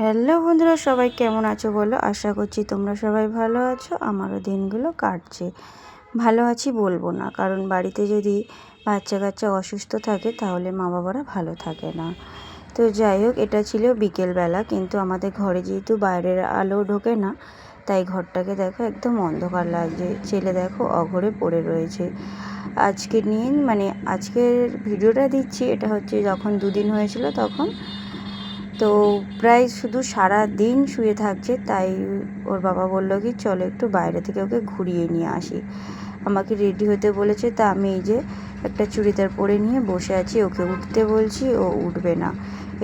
Hello বন্ধুরা, সবাই কেমন আছো বলো। আশা করছি তোমরা সবাই ভালো আছো। আমারও দিনগুলো কাটছে। ভালো আছি বলবো না, কারণ বাড়িতে যদি বাচ্চা কাচ্চা অসুস্থ থাকে তাহলে মা বাবারা ভালো থাকে না। তো যাই হোক, এটা ছিল বিকেলবেলা, কিন্তু আমাদের ঘরে যেহেতু বাইরের আলো ঢোকে না, তাই ঘরটাকে দেখো একদম অন্ধকার লাগছে। ছেলে দেখো অঘরে পড়ে রয়েছে। আজকে নিয়ে আজকের ভিডিওটা দিচ্ছি, এটা হচ্ছে যখন 2 দিন হয়েছিল তখন। তো প্রায় শুধু সারা দিন শুয়ে থাকছে, তাই ওর বাবা বলল কি চলো একটু বাইরে থেকে ওকে ঘুরিয়ে নিয়ে আসি। আমাকে রেডি হতে বলেছে, তা আমি এই যে একটা চুড়িদার পরে নিয়ে বসে আছি। ওকে উঠতে বলছি, ও উঠবে না।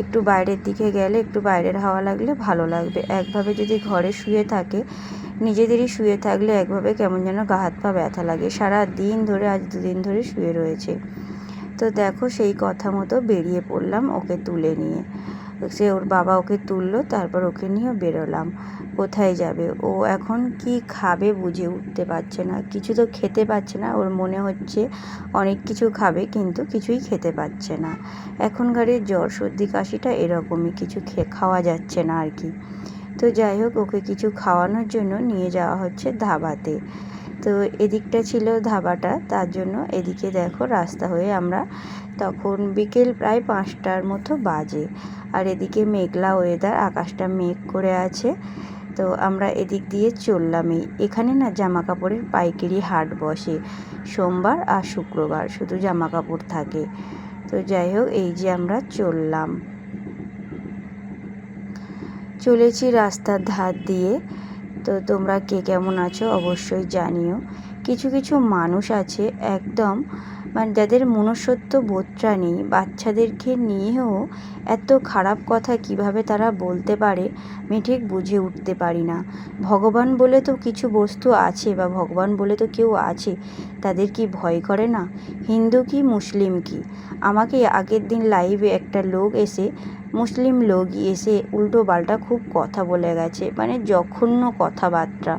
একটু বাইরের দিকে গেলে, একটু বাইরের হাওয়া লাগলে ভালো লাগবে। একভাবে যদি ঘরে শুয়ে থাকে, নিজেদেরই শুয়ে থাকলে একভাবে কেমন যেন গা হাত পা ব্যথা লাগে। সারা দিন ধরে, আজ 2 দিন ধরে শুয়ে রয়েছে। তো দেখো, সেই কথা মতো বেরিয়ে পড়লাম ওকে তুলে নিয়ে। ওর বাবা ওকে তুললো, তারপর ওকে নিয়ে বেরোলাম। কোথায় যাবে ও, এখন কি খাবে বুঝে উঠতে পারছে না। কিছু তো খেতে পারছে না। ওর মনে হচ্ছে অনেক কিছু খাবে, কিন্তু কিছুই খেতে পারছে না। এখনকার জ্বর সর্দি কাশিটা এরকমই, কিছু খাওয়া যাচ্ছে না আর কি। তো যাই হোক, ওকে কিছু খাওয়ানোর জন্য নিয়ে যাওয়া হচ্ছে ধাবাতে। তো এদিকটা ছিল ধাবাটা, তার জন্য এদিকে দেখো রাস্তা হয়ে আমরা, তখন বিকেল প্রায় 5টার মতো বাজে, আর এদিকে মেঘলা ওয়েদার, আকাশটা মেঘ করে আছে। তো আমরা এদিক দিয়ে চললামই। এখানে না জামা কাপড়ের পাইকারি হাট বসে, সোমবার আর শুক্রবার শুধু জামা কাপড় থাকে। তো যাই হোক, এই যে আমরা চলেছি রাস্তার ধার দিয়ে। তো তোমরা কে কেমন আছো অবশ্যই জানিও। কিছু কিছু মানুষ আছে একদম, যাদের মনুষ্যত্ব বোধটা নেই, বাচ্চাদেরকে নিয়েও এত খারাপ কথা কিভাবে তারা বলতে পারে আমি ঠিক বুঝে উঠতে পারি না। ভগবান বলে তো কিছু বস্তু আছে, বা ভগবান বলে তো কেউ আছে, তাদের কি ভয় করে না? হিন্দু কি মুসলিম কি? আমাকে আগের দিন লাইভে একটা লোক এসে, মুসলিম লোকই এসে উল্টো পাল্টা খুব কথা বলে গেছে, জঘন্য কথাবার্তা।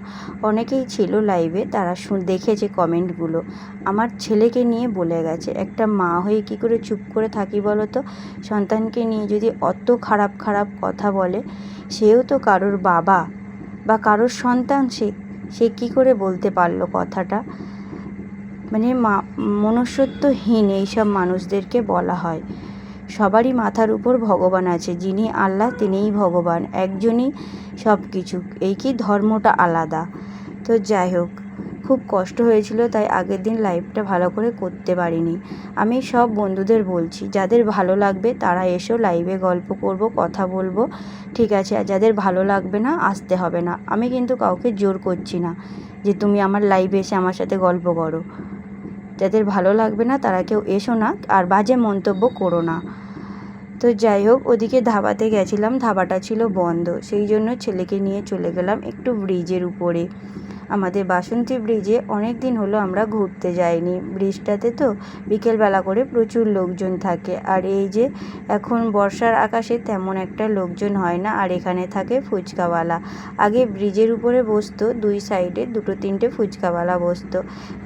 অনেকেই ছিল লাইভে, তারা দেখেছে কমেন্টগুলো। আমার ছেলেকে নিয়ে বলে গেছে। একটা মা হয়ে কি করে চুপ করে থাকি বলো তো? সন্তানকে নিয়ে যদি অত খারাপ খারাপ কথা বলে, সেও তো কারোর বাবা বা কারোর সন্তান, সে কী করে বলতে পারলো কথাটা? মনুষ্যত্বহীন এইসব মানুষদেরকে বলা হয়। সবারই মাথার উপর ভগবান আছে, যিনি আল্লাহ তিনিই ভগবান, একজনই সব কিছু। এই কি ধর্মটা আলাদা? তো যাই হোক, খুব কষ্ট হয়েছিল, তাই আগের দিন লাইভটা ভালো করে করতে পারিনি। আমি সব বন্ধুদের বলছি, যাদের ভালো লাগবে তারা এসো, লাইভে গল্প করব, কথা বলবো, ঠিক আছে। আর যাদের ভালো লাগবে না, আসতে হবে না। আমি কিন্তু কাউকে জোর করছি না যে তুমি আমার লাইভে এসে আমার সাথে গল্প করো। যাদের ভালো লাগবে না তারা কেউ এসো না, আর বাজে মন্তব্য করো না। তো যাই হোক, ওদিকে ধাবাতে গেছিলাম, ধাবাটা ছিল বন্ধ, সেই জন্য ছেলেকে নিয়ে চলে গেলাম একটু ব্রিজের উপরে। আমাদের বাসন্তী ব্রিজে অনেক দিন হলো আমরা ঘুরতে যাইনি। ব্রিজটাতে তো বিকেলবেলা করে প্রচুর লোকজন থাকে, আর এই যে এখন বর্ষার আকাশে তেমন একটা লোকজন হয় না। আর এখানে থাকে ফুচকাওয়ালা। আগে ব্রিজের উপরে বসতো, 2 সাইডে 2-3টে ফুচকাওয়ালা বসতো,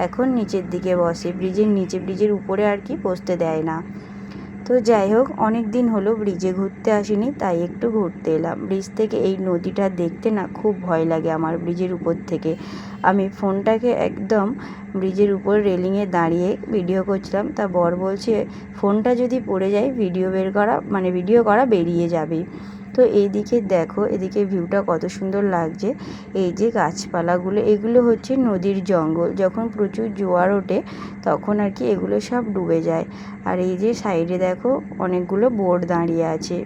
এখন নিচের দিকে বসে, ব্রিজের নিচে, ব্রিজের উপরে আর কি বসতে দেয় না। তো যাই হোক, অনেক দিন হলো ব্রিজে ঘুরতে আসিনি, তাই একটু ঘুরতে এলাম। ব্রিজ থেকে এই নদীটা দেখতে না খুব ভয় লাগে আমার, ব্রিজের উপর থেকে। আমি ফোনটাকে একদম ব্রিজের উপর রেলিংয়ে দাঁড়িয়ে ভিডিও করছিলাম, তা বর বলছে ফোনটা যদি পড়ে যায় ভিডিও করা বেরিয়ে যাবে। তো এইদিকে দেখো, এদিকে ভিউটা কত সুন্দর লাগছে। এই যে গাছপালাগুলো, এগুলো হচ্ছে নদীর জঙ্গল। যখন প্রচুর জোয়ার ওঠে তখন আর কি এগুলো সব ডুবে যায়। আর এই যে সাইডে দেখো অনেকগুলো বোট দাঁড়িয়ে আছে।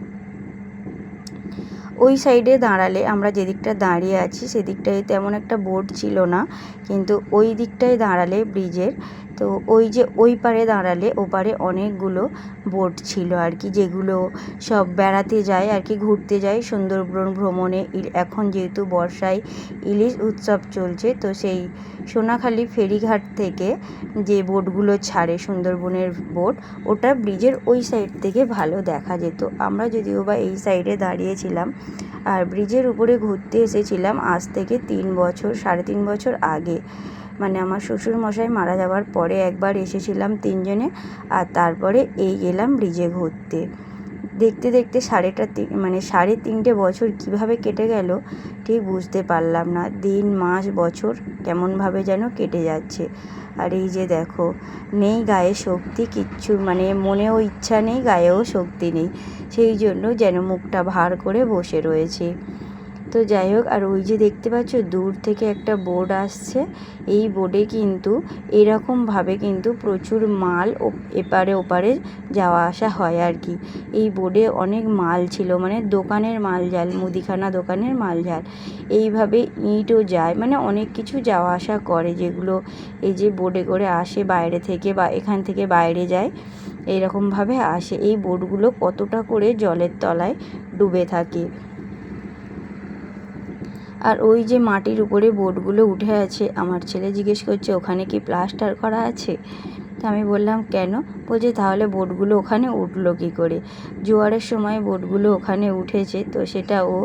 ওই সাইডে দাঁড়ালে, আমরা যেদিকটা দাঁড়িয়ে আছি সেদিকটায় তেমন একটা বোট ছিল না, কিন্তু ওই দিকটায় দাঁড়ালে ব্রিজের, তো ওই যে ওই পারে দাঁড়ালে ওপারে অনেকগুলো বোট ছিল আর কি, যেগুলো সব বেড়াতে যায় আর কি, ঘুরতে যায় সুন্দরবন ভ্রমণে। এখন যেহেতু বর্ষায় ইলিশ উৎসব চলছে, তো সেই সোনাখালি ফেরিঘাট থেকে যে বোটগুলো ছাড়ে, সুন্দরবনের বোট, ওটা ব্রিজের ওই সাইড থেকে ভালো দেখা যেত। আমরা যদিও বা এই সাইডে দাঁড়িয়েছিলাম, আর ব্রিজের উপরে ঘুরতে এসেছিলাম আজ থেকে 3 বছর 3.5 বছর আগে। আমার শ্বশুরমশাই মারা যাওয়ার পরে একবার এসেছিলাম 3 জনে, আর তারপরে এই গেলাম ব্রিজে ঘুরতে। দেখতে দেখতে 3.5 বছর কিভাবে কেটে গেল ঠিক বুঝতে পারলাম না। দিন মাস বছর কেমনভাবে যেন কেটে যাচ্ছে। আর এই যে দেখো, নেই গায়ে শক্তি কিচ্ছু, মনেও ইচ্ছা নেই, গায়েও শক্তি নেই, সেই জন্য যেন মুখটা ভার করে বসে রয়েছে। তো যাই হোক, আর ওই যে দেখতে পাচ্ছ দূর থেকে একটা বোট আসছে। এই বোটে কিন্তু এরকমভাবে কিন্তু প্রচুর মাল এপারে ওপারে যাওয়া আসা হয় আর কি। এই বোটে অনেক মাল ছিল, দোকানের মালজাল, মুদিখানা দোকানের মালজাল, এইভাবে ইঁটও যায়, অনেক কিছু যাওয়া আসা করে, যেগুলো এই যে বোটে করে আসে বাইরে থেকে বা এখান থেকে বাইরে যায়, এইরকমভাবে আসে। এই বোটগুলো কতটা করে জলের তলায় ডুবে থাকে। আর ওই যে মাটির উপরে বোটগুলো উঠে আছে, আমার ছেলে জিজ্ঞেস করছে ওখানে কি প্লাস্টার করা আছে? তা আমি বললাম কেন? বলছে তাহলে বোটগুলো ওখানে উঠলো কী করে? জোয়ারের সময় বোটগুলো ওখানে উঠেছে, তো সেটা ও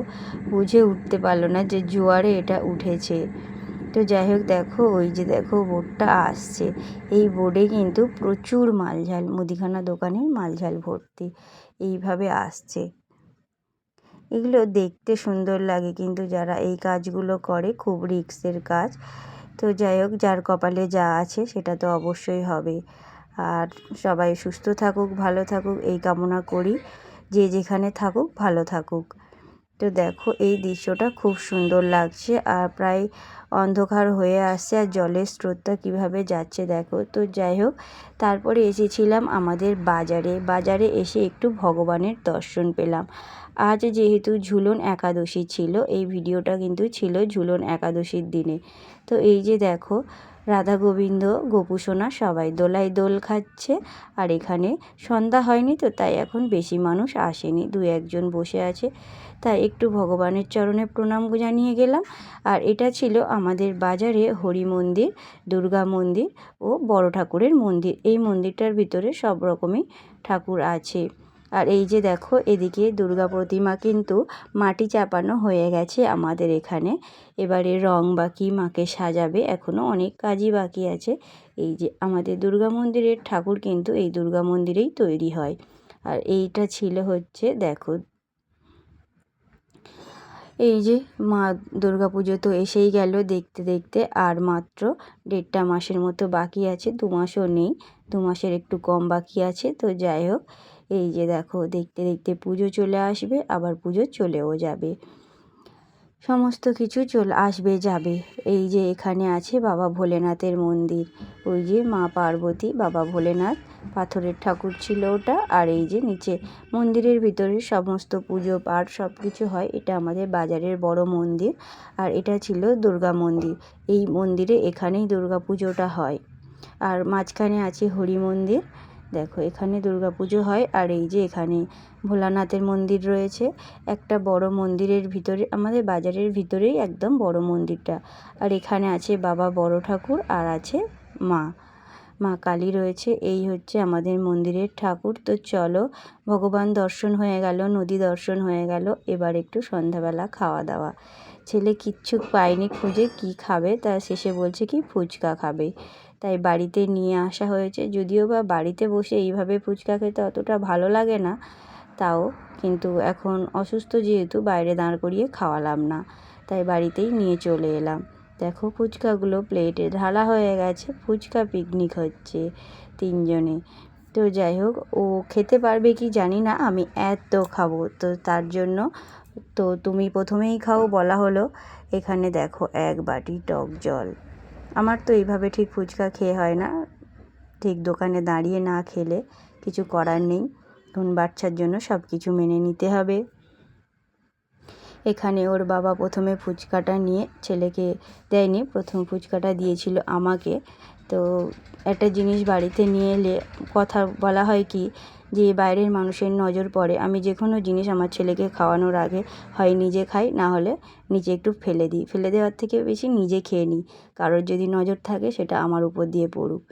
বুঝে উঠতে পারলো না যে জোয়ারে এটা উঠেছে। তো যাই হোক, দেখো ওই যে দেখো বোটটা আসছে। এই বোটে কিন্তু প্রচুর মালঝাল, মুদিখানা দোকানের মালঝাল ভর্তি, এইভাবে আসছে। এগুলো দেখতে সুন্দর লাগে, কিন্তু যারা এই কাজগুলো করে খুব রিস্কের কাজ। তো যাই হোক, যার কপালে যা আছে সেটা তো অবশ্যই হবে। আর সবাই সুস্থ থাকুক, ভালো থাকুক এই কামনা করি। যে যেখানে থাকুক ভালো থাকুক। তো দেখো এই দৃশ্যটা খুব সুন্দর লাগছে, আর প্রায় অন্ধকার হয়ে আসছে, আর জলের স্রোতটা কীভাবে যাচ্ছে দেখো। তো যাই হোক, তারপরে এসেছিলাম আমাদের বাজারে এসে একটু ভগবানের দর্শন পেলাম। আজ যেহেতু ঝুলন একাদশী ছিল, এই ভিডিওটা কিন্তু ছিল ঝুলন একাদশীর দিনে। তো এই যে দেখো, রাধা গোবিন্দ গোপুসোনা সবাই দোলায় দোল খাচ্ছে। আর এখানে সন্ধ্যা হয়নি তো, তাই এখন বেশি মানুষ আসেনি, 2-1 জন বসে আছে, তাই একটু ভগবানের চরণে প্রণাম জানিয়ে গেলাম। আর এটা ছিল আমাদের বাজারে হরি মন্দির, দুর্গা মন্দির ও বড় ঠাকুরের মন্দির। এই মন্দিরটার ভিতরে সব রকমই ঠাকুর আছে। আর এই যে দেখো, এদিকে দুর্গা প্রতিমা কিন্তু মাটি চাপানো হয়ে গেছে আমাদের এখানে। এবারে রং বাকি, মাকে সাজাবে, এখনও অনেক কাজই বাকি আছে। এই যে আমাদের দুর্গা মন্দিরের ঠাকুর কিন্তু এই দুর্গা মন্দিরেই তৈরি হয়। আর এইটা ছিল হচ্ছে দেখো, এই যে মা দুর্গা পুজো তো এসেই গেল দেখতে দেখতে, আর মাত্র 1.5 মাসের মতো বাকি আছে, 2 মাসও নেই, 2 মাসের একটু কম বাকি আছে। তো যাই হোক, এই যে দেখো দেখতে দেখতে পুজো চলে আসবে, আবার পুজো চলেও যাবে, সমস্ত কিছু চলে আসবে যাবে। এই যে এখানে আছে বাবা ভোলেনাথের মন্দির, ওই যে মা পার্বতী, বাবা ভোলেনাথ, পাথরের ঠাকুর ছিল ওটা। আর এই যে নিচে মন্দিরের ভিতরে সমস্ত পুজো পাঠ সব কিছু হয়। এটা আমাদের বাজারের বড় মন্দির। আর এটা ছিল দুর্গা মন্দির, এই মন্দিরে এখানেই দুর্গা পুজোটা হয়। আর মাঝখানে আছে হরি মন্দির, দেখো এখানে দুর্গা পুজো হয়। আর এই যে এখানে ভোলানাথের মন্দির রয়েছে, একটা বড় মন্দিরের ভিতরে, আমাদের বাজারের ভিতরেই একদম বড় মন্দিরটা। আর এখানে আছে বাবা বড় ঠাকুর, আর আছে মা কালী রয়েছে। এই হচ্ছে আমাদের মন্দিরের ঠাকুর। তো চলো, ভগবান দর্শন হয়ে গেল, নদী দর্শন হয়ে গেল, এবার একটু সন্ধ্যাবেলা খাওয়া দাওয়া। ছেলে কিচ্ছু পায়নি খুঁজে, কি খাবে, তার শেষে বলছে কি ফুচকা খাবে, তাই বাড়িতে নিয়ে আসা হয়েছে। যদিও বা বাড়িতে বসে এইভাবে ফুচকা খেতে অতটা ভালো লাগে না, তাও কিন্তু এখন অসুস্থ যেহেতু বাইরে দাঁড় করিয়ে খাওয়ালাম না, তাই বাড়িতেই নিয়ে চলে এলাম। দেখো ফুচকাগুলো প্লেটে ঢালা হয়ে গেছে, ফুচকা পিকনিক হচ্ছে 3 জনে। তো যাই হোক, ও খেতে পারবে কি জানি না, আমি এত খাবো তো তার জন্য, তো তুমি প্রথমেই খাও বলা হলো। এখানে দেখো 1 বাটি টক জল। আমার তো এইভাবে ঠিক ফুচকা খেয়ে হয় না, ঠিক দোকানে দাঁড়িয়ে না খেলে কিছু করার নেই, এখন বাচ্চার জন্য সব কিছু মেনে নিতে হবে। এখানে ওর বাবা প্রথমে ফুচকাটা নিয়ে ছেলেকে দেয়নি, প্রথম ফুচকাটা দিয়েছিল আমাকে। তো একটা জিনিস বাড়িতে নিয়ে এলে কথা বলা হয় কি, যে বাইরের মানুষের নজর পড়ে। আমি যে কোনো জিনিস আমার ছেলেকে খাওয়ানোর আগে হয় নিজে খাই, না হলে নিচে একটু ফেলে দিই, ফেলে দেওয়ার থেকে বেশি নিজে খেয়ে নিই, কারোর যদি নজর থাকে সেটা আমার উপর দিয়ে পড়ুক।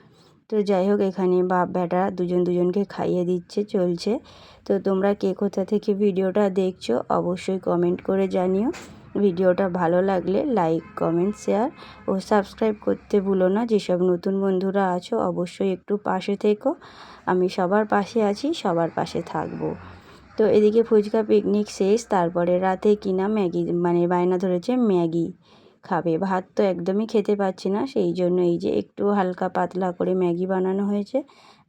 তো যাই হোক, এখানে বাপ বেটা দুজনকে খাইয়ে দিচ্ছে, চলছে। তো তোমরা কে কোথা থেকে ভিডিওটা দেখছো অবশ্যই কমেন্ট করে জানিও। ভিডিওটা ভালো লাগলে লাইক, কমেন্ট, শেয়ার ও সাবস্ক্রাইব করতে ভুলো না। যেসব নতুন বন্ধুরা আছো অবশ্যই একটু পাশে থেকো, আমি সবার পাশে আছি, সবার পাশে থাকবো। তো এদিকে ফুচকা পিকনিক শেষ, তারপরে রাতে কিনা ম্যাগি মানে বায়না ধরেছে ম্যাগি খাবে। ভাত তো একদমই খেতে পাচ্ছি না, সেই জন্য এই যে একটু হালকা পাতলা করে ম্যাগি বানানো হয়েছে,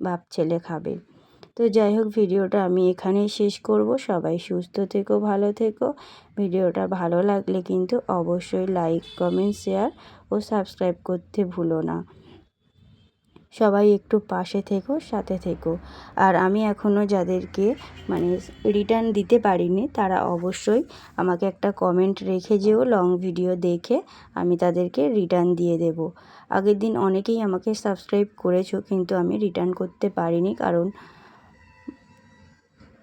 বাপ ছেলে খাবে। তো যাই হোক, ভিডিওটা আমি এখানেই শেষ করব। সবাই সুস্থ থেকো, ভালো থেকো। ভিডিওটা ভালো লাগলে কিন্তু অবশ্যই লাইক, কমেন্ট, শেয়ার ও সাবস্ক্রাইব করতে ভুলো না। সবাই একটু পাশে থেকো, সাথে থেকো। আর আমি এখনও যাদেরকে মানে রিটার্ন দিতে পারিনি, তারা অবশ্যই আমাকে একটা কমেন্ট রেখে যেও, লং ভিডিও দেখে আমি তাদেরকে রিটার্ন দিয়ে দেব। আগের দিন অনেকেই আমাকে সাবস্ক্রাইব করেছো, কিন্তু আমি রিটার্ন করতে পারিনি, কারণ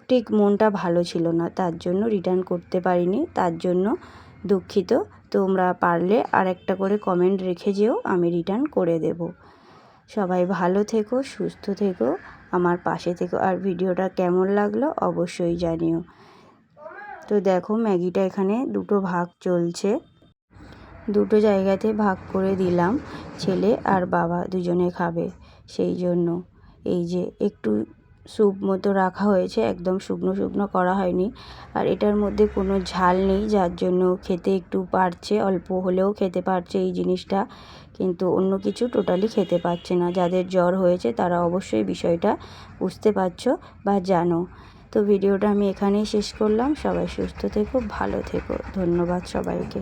ঠিক মনটা ভালো ছিল না, তার জন্য রিটার্ন করতে পারিনি, তার জন্য দুঃখিত। তোমরা পারলে আর একটা করে কমেন্ট রেখে যেও, আমি রিটার্ন করে দেব। সবাই ভালো থেকো, সুস্থ থেকো, আমার পাশে থেকো। আর ভিডিওটা কেমন লাগলো অবশ্যই জানিও। তো দেখো, ম্যাগিটা এখানে দুটো ভাগ চলছে, দুটো জায়গাতে ভাগ করে দিলাম, ছেলে আর বাবা দুজনে খাবে, সেই জন্য এই যে একটু স্যুপ মতো রাখা হয়েছে, একদম শুকনো শুকনো করা হয়নি। আর এটার মধ্যে কোনো ঝাল নেই, যার জন্য খেতে একটু পারছে, অল্প হলেও খেতে পারছে এই জিনিসটা, কিন্তু অন্য কিছু টোটালি খেতে পারছে না। যাদের জ্বর হয়েছে তারা অবশ্যই বিষয়টা বুঝতে পারছো বা জানো। তো ভিডিওটা আমি এখানেই শেষ করলাম। সবাই সুস্থ থেকো, ভালো থেকো। ধন্যবাদ সবাইকে।